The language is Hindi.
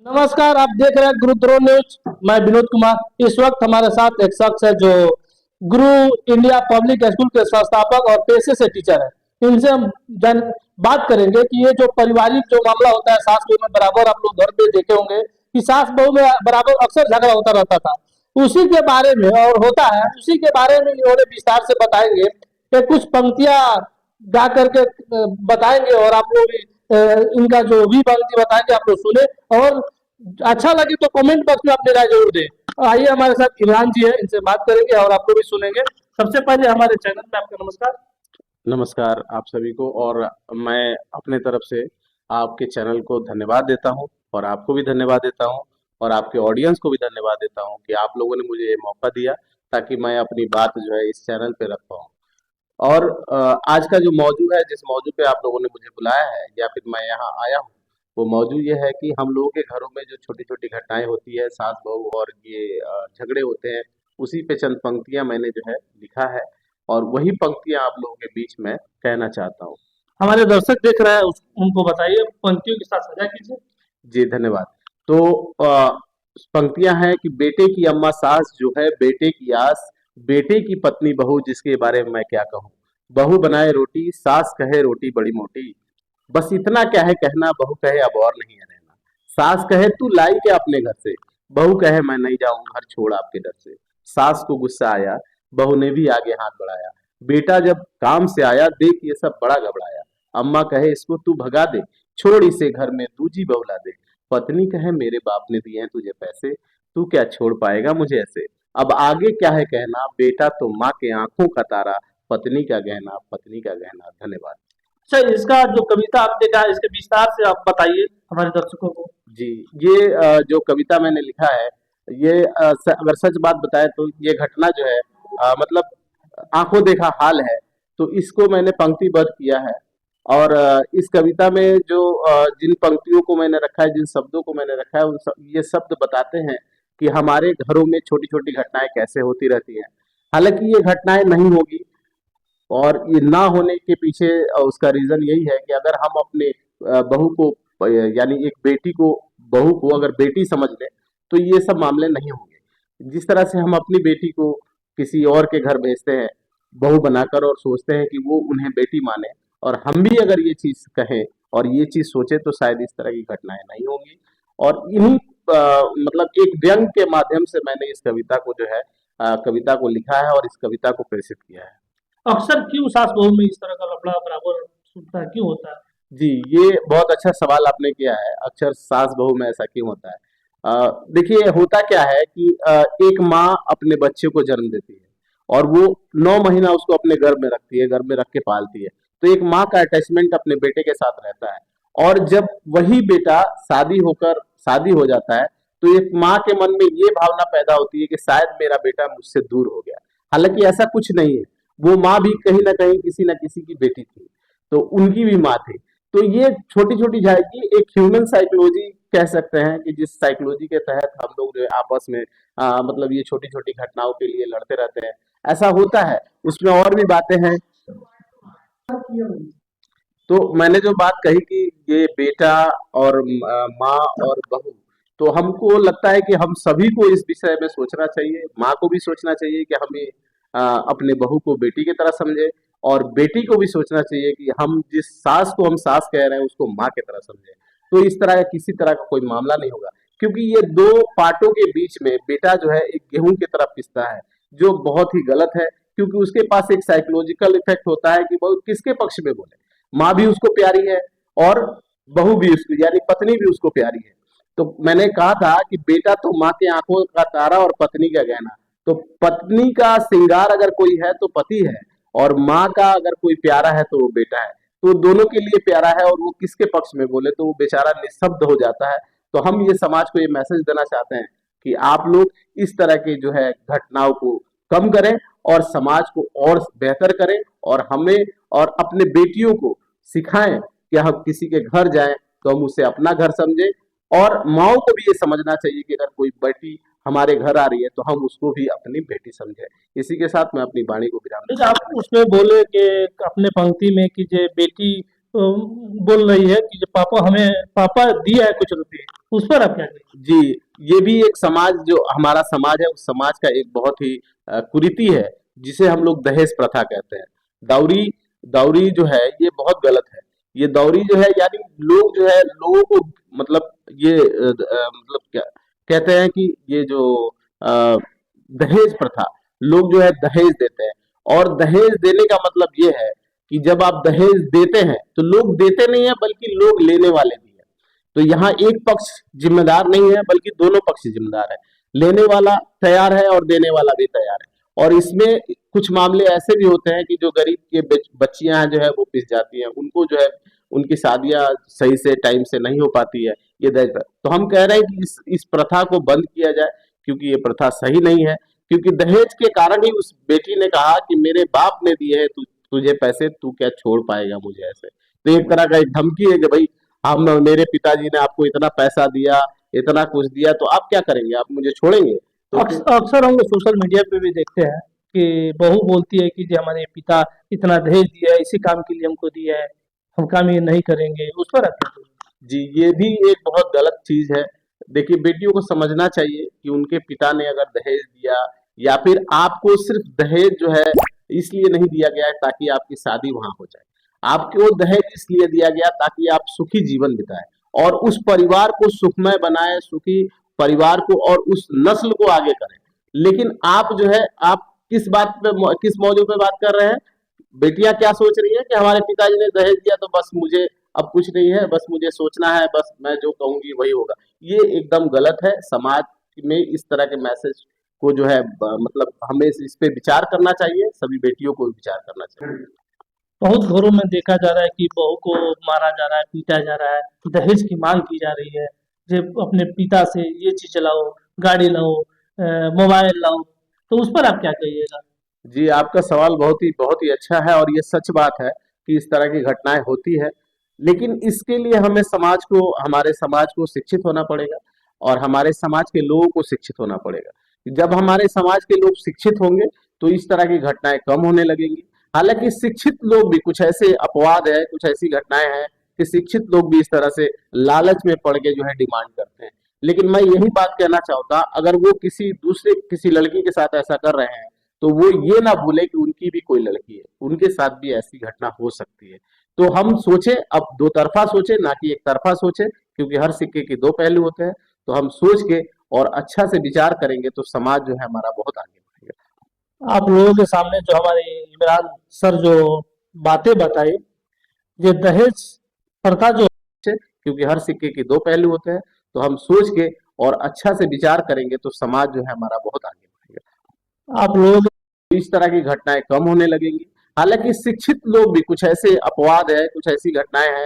नमस्कार, आप देख रहे हैं गुरुद्रोह न्यूज। मैं विनोद कुमार। इस वक्त हमारे साथ एक शख्स है जो गुरु इंडिया पब्लिक स्कूल के संस्थापक और पेशे से टीचर है। इनसे हम बात करेंगे कि ये जो पारिवारिक जो मामला होता है सास बहू में, बराबर आप लोग घर पे देखे होंगे कि सास बहू में बराबर अक्सर झगड़ा होता रहता था। उसी के बारे में और होता है, उसी के बारे में इन्होंने विस्तार से बताएंगे कि कुछ पंक्तियां गा करके बताएंगे और आप लोग भी इनका जो भी पंक्ति बताएंगे आप लोग सुने और अच्छा लगे तो कमेंट बॉक्स में अपनी राय जरूर दें। आइए हमारे साथ इमरान जी है, इनसे बात करेंगे और आप लोग भी सुनेंगे। सबसे पहले हमारे चैनल पे आपका नमस्कार। नमस्कार आप सभी को। और मैं अपने तरफ से आपके चैनल को धन्यवाद देता हूं और आपको भी धन्यवाद देता हूं और आपके ऑडियंस को भी धन्यवाद देता हूं कि आप लोगों ने मुझे ये मौका दिया ताकि मैं अपनी बात जो है इस चैनल पे रख पाऊं। और आज का जो मौजू है, जिस मौजू पे आप लोगों ने मुझे बुलाया है या फिर मैं यहाँ आया हूँ, वो मौजू ये है कि हम लोगों के घरों में जो छोटी-छोटी घटनाएँ होती है, सास-बहू और ये झगड़े होते हैं, उसी पे चंद पंक्तियाँ मैंने जो है लिखा है और वही पंक्तियाँ आप लोगों के बीच में कहना चाहता हूँ। हमारे दर्शक देख रहे हैं, उनको बताइए, पंक्तियों के साथ साझा कीजिए। जी, धन्यवाद। तो पंक्तियाँ हैं कि बेटे की अम्मा सास जो है बेटे की आस, बेटे की पत्नी बहू जिसके बारे में मैं क्या कहूँ। बहू बनाए रोटी, सास कहे रोटी बड़ी मोटी, बस इतना क्या है कहना, बहू कहे अब और नहीं है रहना। सास कहे तू लाई क्या अपने घर से, बहू कहे मैं नहीं जाऊँ घर छोड़ आपके डर से। सास को गुस्सा आया, बहू ने भी आगे हाथ बढ़ाया। बेटा जब काम से आया देख ये सब बड़ा घबराया। अम्मा कहे इसको तू भगा दे, छोड़ इसे घर में दूजी बहू ला दे। पत्नी कहे मेरे बाप ने दिए हैं तुझे पैसे, तू क्या छोड़ पाएगा मुझे ऐसे। अब आगे क्या है कहना, बेटा तो माँ के आंखों का तारा, पत्नी का गहना पत्नी का गहना। धन्यवाद। अच्छा, इसका जो कविता आपने कहा इसके विस्तार से आप बताइए हमारे दर्शकों को। जी, ये जो कविता मैंने लिखा है, ये अगर सच बात बताएं तो ये घटना जो है मतलब आंखों देखा हाल है, तो इसको मैंने पंक्तिबद्ध किया है। और इस कविता में जो जिन पंक्तियों को मैंने रखा है, जिन शब्दों को मैंने रखा है, ये शब्द बताते हैं कि हमारे घरों में छोटी-छोटी घटनाएं कैसे होती रहती हैं। हालांकि ये घटनाएं नहीं होगी और ये ना होने के पीछे उसका रीजन यही है कि अगर हम अपने बहू को यानी एक बेटी को, बहू को अगर बेटी समझ लें तो ये सब मामले नहीं होंगे। जिस तरह से हम अपनी बेटी को किसी और के घर भेजते हैं बहू बनाकर और सोचते हैं कि वो उन्हें बेटी माने, और हम भी अगर ये चीज कहें और ये चीज सोचे तो शायद इस तरह की घटनाएं नहीं होंगी। और इन्हीं मतलब एक व्यंग के माध्यम से मैंने इस कविता को जो है कविता को लिखा है और इस कविता को प्रेषित किया है। अक्सर क्यों सास बहू में इस तरह का लफड़ा बराबर सुनता है, क्यों होता है? जी, ये बहुत अच्छा सवाल आपने किया है। अक्सर सास-बहू में ऐसा क्यों होता है? देखिए होता क्या है कि एक माँ अपने बच्चे को जन्म देती है और वो 9 महीना उसको अपने गर्भ में रखती है, गर्भ में रख के पालती है। तो एक माँ का अटैचमेंट अपने बेटे के साथ रहता है और जब वही बेटा शादी हो जाता है, तो एक माँ के मन में ये भावना पैदा होती है कि शायद मेरा बेटा मुझसे दूर हो गया। हालाँकि ऐसा कुछ नहीं है। वो माँ भी कहीं न कहीं किसी न किसी की बेटी थी, तो उनकी भी माँ थी। तो ये छोटी-छोटी झाँकी एक ह्यूमन साइकोलॉजी कह सकते हैं कि जिस साइकोलॉजी के तहत हम लोग जो है आपस में मतलब ये छोटी-छोटी घटनाओं के लिए लड़ते रहते हैं। ऐसा होता है, उसमें और भी बातें हैं। तो मैंने जो बात कही कि ये बेटा और माँ और बहू, तो हमको लगता है कि हम सभी को इस विषय में सोचना चाहिए। माँ को भी सोचना चाहिए कि हमें अपने बहू को बेटी की तरह समझे और बेटी को भी सोचना चाहिए कि हम जिस सास को हम सास कह रहे हैं उसको माँ की तरह समझे। तो इस तरह का किसी तरह का कोई मामला नहीं होगा, क्योंकि ये दो पार्टों के बीच में बेटा जो है एक गेहूं की तरह पिसता है, जो बहुत ही गलत है। क्योंकि उसके पास एक साइकोलॉजिकल इफेक्ट होता है कि वो किसके पक्ष में बोले। माँ भी उसको प्यारी है और बहू भी उसको यानी पत्नी भी उसको प्यारी है। तो मैंने कहा था कि बेटा तो माँ के आंखों का तारा और पत्नी का गहना। तो पत्नी का श्रृंगार अगर कोई है तो पति है और माँ का अगर कोई प्यारा है तो वो बेटा है। तो दोनों के लिए प्यारा है और वो किसके पक्ष में बोले तो वो बेचारा निःशब्द हो जाता है। तो हम ये समाज को ये मैसेज देना चाहते हैं कि आप लोग इस तरह की जो है घटनाओं को कम करें और समाज को और बेहतर करें, और हमें और अपने बेटियों को सिखाएं कि हम किसी के घर जाएं तो हम उसे अपना घर समझें। और माओ को भी ये समझना चाहिए कि अगर कोई बेटी हमारे घर आ रही है तो हम उसको भी अपनी बेटी समझें। इसी के साथ मैं अपनी वाणी को विराम जैसे देना आप चाहूंगा। उसमें बोले कि अपने पंक्ति में कि जे बेटी बोल रही है कि जे पापा हमें पापा दिया है कुछ रुपए, उस पर आप क्या कहेंगे? जी, ये भी एक समाज जो हमारा समाज है उस समाज का एक बहुत ही कुरीति है जिसे हम लोग दहेज प्रथा कहते हैं। दाऊरी दाऊरी जो है ये बहुत गलत है। ये दाऊरी जो है यानी लोग जो है लोगों को मतलब ये मतलब क्या कहते हैं कि ये जो अ, दहेज प्रथा लोग जो है दहेज देते हैं और दहेज देने का मतलब ये है कि जब आप दहेज देते हैं तो लोग देते नहीं है बल्कि लोग लेने वाले भी हैं। तो यहाँ एक पक्ष जिम्मेदार नहीं है बल्कि दोनों पक्ष जिम्मेदार है। लेने वाला तैयार है और देने वाला भी तैयार है और इसमें कुछ मामले ऐसे भी होते हैं कि जो गरीब के बच्चियां जो है वो पिस जाती हैं उनको जो है उनकी शादियां सही से टाइम से नहीं हो पाती है ये दहेज तो हम कह रहे हैं कि इस प्रथा को बंद किया जाए क्योंकि ये प्रथा सही नहीं है क्योंकि दहेज के कारण ही उस बेटी ने कहा कि मेरे बाप ने दिए हैं तुझे पैसे तू क्या छोड़ पाएगा मुझे ऐसे तो एक तरह का एक धमकी है कि भाई हम मेरे पिताजी ने आपको इतना पैसा दिया इतना कुछ दिया तो आप क्या करेंगे आप मुझे छोड़ेंगे तो अक्सर हम लोग सोशल मीडिया पे भी देखते हैं कि बहू बोलती है कि जो हमारे पिता इतना दहेज दिया है, इसी काम के लिए हमको दिया है, हम काम ये नहीं करेंगे, उस पर आप क्या कहेंगे? जी ये भी एक बहुत गलत चीज है देखिए बेटियों को समझना चाहिए कि उनके पिता ने अगर दहेज दिया या फिर आपको सिर्फ दहेज जो है इसलिए नहीं दिया गया है ताकि आपकी शादी वहां हो जाए आपको दहेज इसलिए दिया गया ताकि आप सुखी जीवन बिताएं और उस परिवार को सुखमय बनाए सुखी परिवार को और उस नस्ल को आगे करें लेकिन आप जो है आप किस बात पे किस मौजू पे बात कर रहे हैं बेटियां क्या सोच रही है कि हमारे पिताजी ने दहेज दिया तो बस मुझे अब कुछ नहीं है बस मुझे सोचना है बस मैं जो कहूंगी वही होगा ये एकदम गलत है समाज में इस तरह के मैसेज को जो है मतलब हमें इस पे विचार करना चाहिए सभी बेटियों को विचार करना चाहिए बहुत घरों में देखा जा रहा है कि बहू को मारा जा रहा है, पीटा जा रहा है, दहेज की मांग की जा रही है, जो अपने पिता से ये चीज लाओ, गाड़ी लाओ, मोबाइल लाओ, तो उस पर आप क्या कहिएगा? जी आपका सवाल बहुत ही अच्छा है और ये सच बात है कि इस तरह की घटनाएं होती है लेकिन इसके लिए हमें हमारे समाज को शिक्षित होना पड़ेगा और हमारे समाज के लोगों को शिक्षित होना पड़ेगा जब हमारे समाज के लोग शिक्षित होंगे तो इस तरह की घटनाएं कम होने लगेंगी हालांकि शिक्षित लोग भी कुछ ऐसे अपवाद है कुछ ऐसी घटनाएं हैं कि शिक्षित लोग भी इस तरह से लालच में पड़ के जो है डिमांड करते हैं लेकिन मैं यही बात कहना चाहता अगर वो किसी लड़की के साथ ऐसा कर रहे हैं तो वो ये ना भूले कि उनकी भी कोई लड़की है उनके साथ भी ऐसी घटना हो सकती है तो हम सोचे अब दो तरफा सोचे ना कि एक तरफा सोचे क्योंकि हर सिक्के के दो पहलू होते हैं तो हम सोच के और अच्छा से विचार करेंगे तो समाज जो है हमारा बहुत आगे बढ़ेगा आप लोगों के सामने जो हमारे इमरान सर जो बातें बताई, ये दहेज प्रथा जो क्योंकि हर सिक्के के दो पहलू होते हैं तो हम सोच के और अच्छा से विचार करेंगे तो समाज जो है हमारा बहुत आगे बढ़ेगा आप लोगों तो इस तरह की घटनाएं कम होने लगेंगी हालांकि शिक्षित लोग भी कुछ ऐसे अपवाद है कुछ ऐसी घटनाएं हैं